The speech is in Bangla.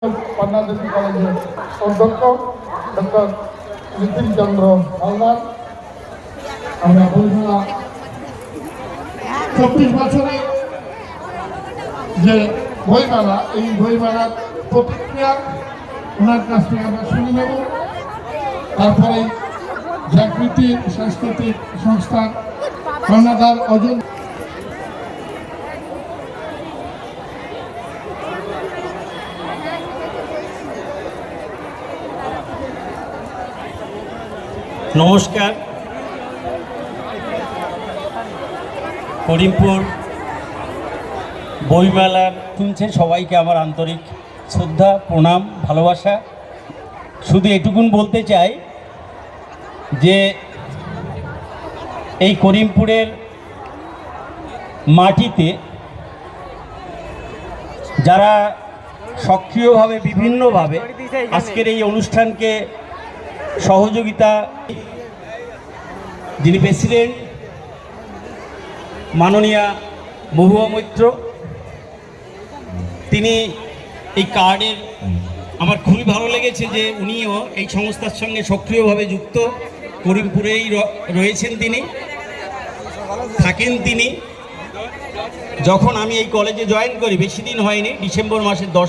পান্না দেবী কলেজের অধ্যক্ষ ডক্টর নীতিন চন্দ্র হালদার। আমরা বইমেলা 24 বছরে যে বইমেলা, এই বইমেলার প্রতিক্রিয়া ওনার কাছ থেকে আমরা শুনে নেব। তারপরে জাগৃতি সাংস্কৃতিক সংস্থার কর্ণধার অর্জুন। নমস্কার। করিমপুর বইমেলার শুনছেন সবাইকে আমার আন্তরিক শ্রদ্ধা, প্রণাম, ভালোবাসা। শুধু এটুকুন বলতে চাই যে এই করিমপুরের মাটিতে যারা সক্রিয়ভাবে বিভিন্নভাবে আজকের এই অনুষ্ঠানকে সহযোগিতা, যিনি প্রেসিডেন্ট মাননীয়া মহুয়া মৈত্র, তিনি এই কার্ডের আমার খুবই ভালো লেগেছে যে উনিও এই সংস্থার সঙ্গে সক্রিয়ভাবে যুক্ত, করিমপুরেই রয়েছেন, তিনি থাকেন। তিনি যখন আমি এই কলেজে জয়েন করি বেশি দিন হয়নি, ডিসেম্বর মাসের 10